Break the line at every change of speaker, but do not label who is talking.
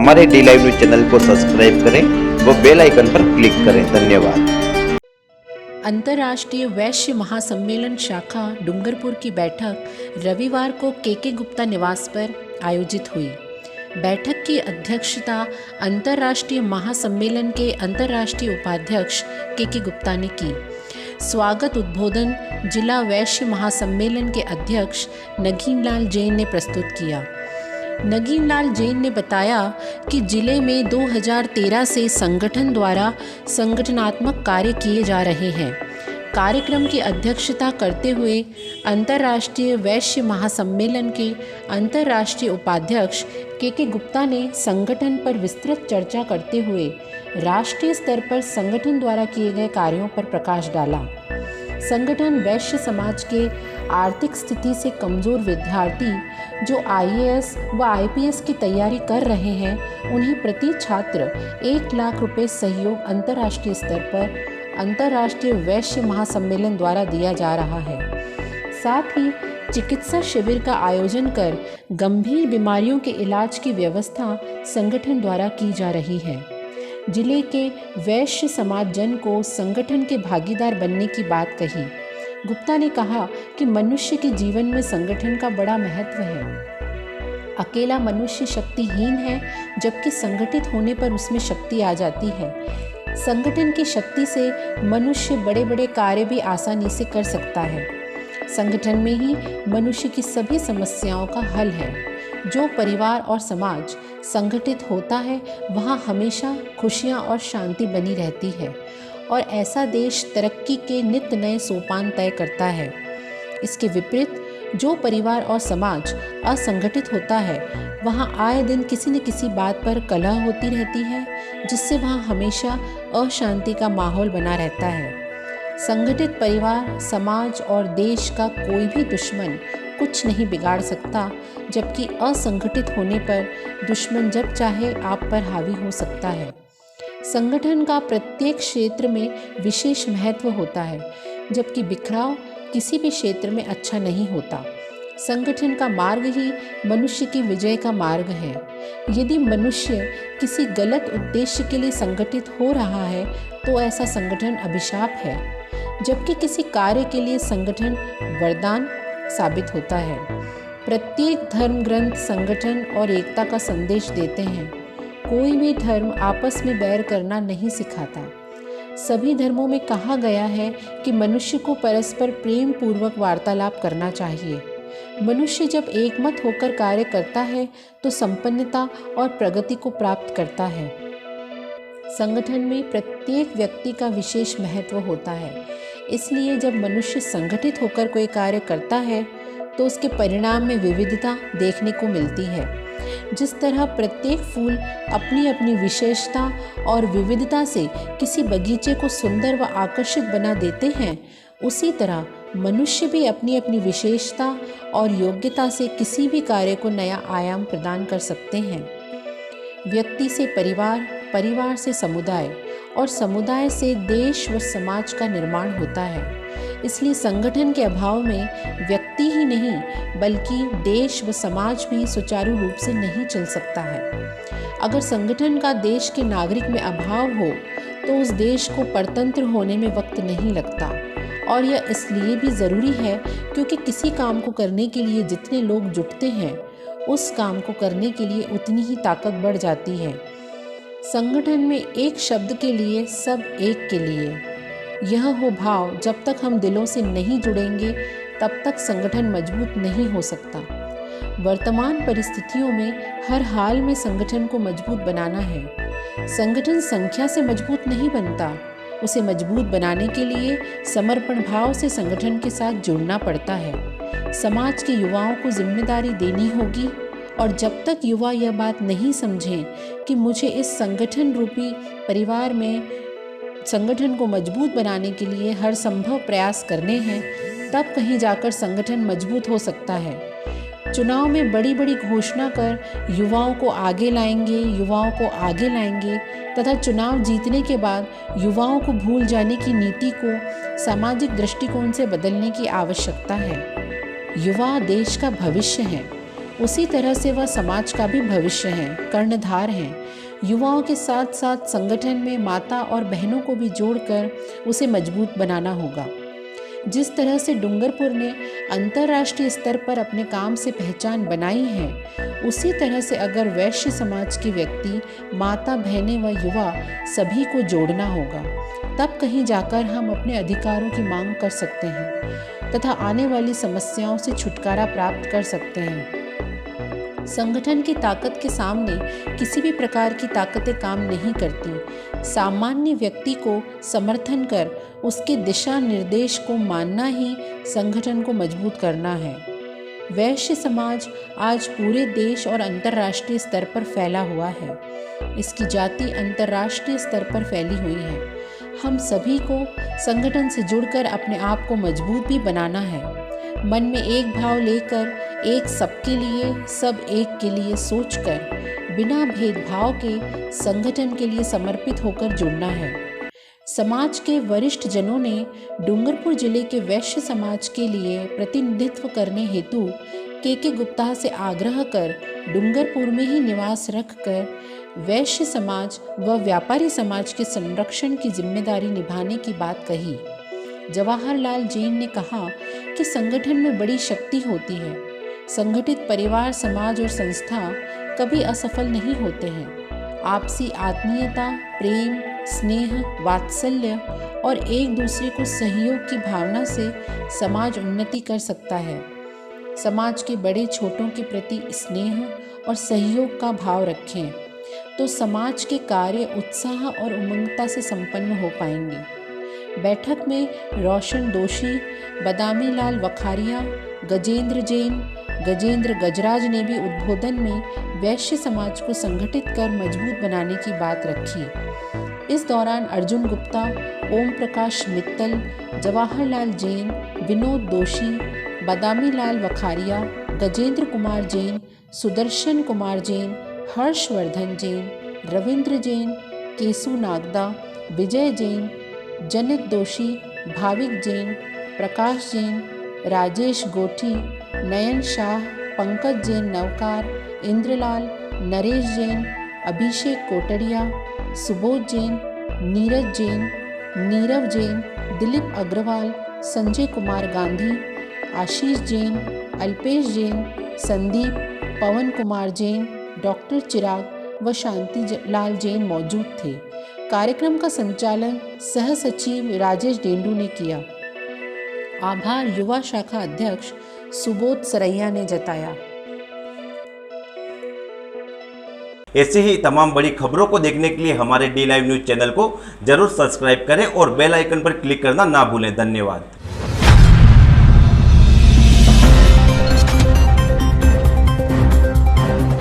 हमारे D live news channel को subscribe करें व बेल आइकन पर क्लिक करें। धन्यवाद।
अंतर्राष्ट्रीय वैश्य महासम्मेलन शाखा डूंगरपुर की बैठक रविवार को के गुप्ता निवास पर आयोजित हुई। बैठक की अध्यक्षता अंतर्राष्ट्रीय महासम्मेलन के अंतर्राष्ट्रीय उपाध्यक्ष के गुप्ता ने की। स्वागत उद्बोधन जिला वैश्य महासम्मेलन के अध्यक्ष नगीन लाल जैन ने प्रस्तुत किया। नगीन लाल जैन ने बताया कि जिले में 2013 से संगठन द्वारा संगठनात्मक कार्य किए जा रहे हैं। कार्यक्रम की अध्यक्षता करते हुए अंतर्राष्ट्रीय वैश्य महासम्मेलन के अंतर्राष्ट्रीय उपाध्यक्ष के गुप्ता ने संगठन पर विस्तृत चर्चा करते हुए राष्ट्रीय स्तर पर संगठन द्वारा किए गए कार्यों पर प्रकाश डाला। संगठन वैश्य समाज के आर्थिक स्थिति से कमज़ोर विद्यार्थी जो IAS व IPS की तैयारी कर रहे हैं, उन्हें प्रति छात्र 1 लाख रुपए सहयोग अंतर्राष्ट्रीय स्तर पर अंतर्राष्ट्रीय वैश्य महासम्मेलन द्वारा दिया जा रहा है। साथ ही चिकित्सा शिविर का आयोजन कर गंभीर बीमारियों के इलाज की व्यवस्था संगठन द्वारा की जा रही है। जिले के वैश्य समाज जन को संगठन के भागीदार बनने की बात कही। गुप्ता ने कहा कि मनुष्य के जीवन में संगठन का बड़ा महत्व है। अकेला मनुष्य शक्तिहीन है, जबकि संगठित होने पर उसमें शक्ति आ जाती है। संगठन की शक्ति से मनुष्य बड़े बड़े कार्य भी आसानी से कर सकता है। संगठन में ही मनुष्य की सभी समस्याओं का हल है। जो परिवार और समाज संगठित होता है, वहाँ हमेशा खुशियाँ और शांति बनी रहती है और ऐसा देश तरक्की के नित्य नए सोपान तय करता है। इसके विपरीत जो परिवार और समाज असंगठित होता है, वहाँ आए दिन किसी न किसी बात पर कलह होती रहती है, जिससे वहाँ हमेशा अशांति का माहौल बना रहता है। संगठित परिवार, समाज और देश का कोई भी दुश्मन कुछ नहीं बिगाड़ सकता, जबकि असंगठित होने पर दुश्मन जब चाहे आप पर हावी हो सकता है। संगठन का प्रत्येक क्षेत्र में विशेष महत्व होता है, जबकि बिखराव किसी भी क्षेत्र में अच्छा नहीं होता। संगठन का मार्ग ही मनुष्य की विजय का मार्ग है। यदि मनुष्य किसी गलत उद्देश्य के लिए संगठित हो रहा है, तो ऐसा संगठन अभिशाप है, जबकि किसी कार्य के लिए संगठन वरदान साबित होता है। प्रत्येक धर्म ग्रंथ संगठन और एकता का संदेश देते हैं। कोई भी धर्म आपस में बैर करना नहीं सिखाता। सभी धर्मों में कहा गया है कि मनुष्य को परस्पर प्रेम पूर्वक वार्तालाप करना चाहिए। मनुष्य जब एकमत होकर कार्य करता है, तो संपन्नता और प्रगति को प्राप्त करता है। संगठन में प्रत्येक व्यक्ति का विशेष महत्व होता है। इसलिए जब मनुष्य संगठित होकर कोई कार्य करता है, तो उसके परिणाम में विविधता देखने को मिलती है। जिस तरह प्रत्येक फूल अपनी अपनी विशेषता और विविधता से किसी बगीचे को सुंदर व आकर्षित बना देते हैं, उसी तरह मनुष्य भी अपनी अपनी विशेषता और योग्यता से किसी भी कार्य को नया आयाम प्रदान कर सकते हैं। व्यक्ति से परिवार, परिवार से समुदाय और समुदाय से देश व समाज का निर्माण होता है। इसलिए संगठन के अभाव में व्यक्ति ही नहीं, बल्कि देश व समाज भी सुचारू रूप से नहीं चल सकता है। अगर संगठन का देश के नागरिक में अभाव हो, तो उस देश को परतंत्र होने में वक्त नहीं लगता। और यह इसलिए भी ज़रूरी है क्योंकि किसी काम को करने के लिए जितने लोग जुटते हैं, उस काम को करने के लिए उतनी ही ताकत बढ़ जाती है। संगठन में एक शब्द के लिए सब एक के लिए, यह हो भाव। जब तक हम दिलों से नहीं जुड़ेंगे, तब तक संगठन मजबूत नहीं हो सकता। वर्तमान परिस्थितियों में हर हाल में संगठन को मजबूत बनाना है। संगठन संख्या से मजबूत नहीं बनता। उसे मजबूत बनाने के लिए समर्पण भाव से संगठन के साथ जुड़ना पड़ता है। समाज के युवाओं को जिम्मेदारी देनी होगी, और जब तक युवा यह बात नहीं समझें कि मुझे इस संगठन रूपी परिवार में संगठन को मजबूत बनाने के लिए हर संभव प्रयास करने हैं, तब कहीं जाकर संगठन मजबूत हो सकता है। चुनाव में बड़ी बड़ी घोषणा कर युवाओं को आगे लाएंगे तथा चुनाव जीतने के बाद युवाओं को भूल जाने की नीति को सामाजिक दृष्टिकोण से बदलने की आवश्यकता है। युवा देश का भविष्य है। उसी तरह से वह समाज का भी भविष्य हैं, कर्णधार हैं। युवाओं के साथ साथ संगठन में माता और बहनों को भी जोड़कर उसे मजबूत बनाना होगा। जिस तरह से डूंगरपुर ने अंतर्राष्ट्रीय स्तर पर अपने काम से पहचान बनाई है, उसी तरह से अगर वैश्य समाज के व्यक्ति, माता, बहनें व युवा सभी को जोड़ना होगा, तब कहीं जाकर हम अपने अधिकारों की मांग कर सकते हैं तथा आने वाली समस्याओं से छुटकारा प्राप्त कर सकते हैं। संगठन की ताकत के सामने किसी भी प्रकार की ताकतें काम नहीं करती। सामान्य व्यक्ति को समर्थन कर उसके दिशा निर्देश को मानना ही संगठन को मजबूत करना है। वैश्य समाज आज पूरे देश और अंतर्राष्ट्रीय स्तर पर फैला हुआ है। इसकी जाति अंतर्राष्ट्रीय स्तर पर फैली हुई है। हम सभी को संगठन से जुड़कर अपने आप को मजबूत भी बनाना है। मन में एक भाव लेकर, एक सबके लिए, सब एक के लिए सोचकर, बिना भेदभाव के संगठन के लिए समर्पित होकर जुड़ना है। समाज के वरिष्ठ जनों ने डूंगरपुर जिले के वैश्य समाज के लिए प्रतिनिधित्व करने हेतु के गुप्ता से आग्रह कर डूंगरपुर में ही निवास रखकर वैश्य समाज व व्यापारी समाज के संरक्षण की जिम्मेदारी निभाने की बात कही। जवाहरलाल जैन ने कहा कि संगठन में बड़ी शक्ति होती है। संगठित परिवार, समाज और संस्था कभी असफल नहीं होते हैं। आपसी आत्मीयता, प्रेम, स्नेह, वात्सल्य और एक दूसरे को सहयोग की भावना से समाज उन्नति कर सकता है। समाज के बड़े छोटों के प्रति स्नेह और सहयोग का भाव रखें तो समाज के कार्य उत्साह और उमंगता से संपन्न हो पाएंगे। बैठक में रोशन दोषी, बदामी लाल वखारिया, गजेंद्र जैन, गजेंद्र गजराज ने भी उद्बोधन में वैश्य समाज को संगठित कर मजबूत बनाने की बात रखी। इस दौरान अर्जुन गुप्ता, ओम प्रकाश मित्तल, जवाहरलाल जैन, विनोद दोषी, बदामी लाल वखारिया, गजेंद्र कुमार जैन, सुदर्शन कुमार जैन, हर्षवर्धन जैन, रविंद्र जैन, केसु नागदा, विजय जैन, जनित दोषी, भाविक जैन, प्रकाश जैन, राजेश गोठी, नयन शाह, पंकज जैन नवकार, इंद्रलाल, नरेश जैन, अभिषेक कोटड़िया, सुबोध जैन, नीरज जैन, नीरव जैन, दिलीप अग्रवाल, संजय कुमार गांधी, आशीष जैन, अल्पेश जैन, संदीप, पवन कुमार जैन, डॉक्टर चिराग व शांति लाल जैन मौजूद थे। कार्यक्रम का संचालन सह सचिव राजेश डेंडू ने किया। आभार युवा शाखा अध्यक्ष सुबोध सरैया ने जताया।
ऐसे ही तमाम बड़ी खबरों को देखने के लिए हमारे डी लाइव न्यूज चैनल को जरूर सब्सक्राइब करें और बेल आइकन पर क्लिक करना ना भूलें। धन्यवाद।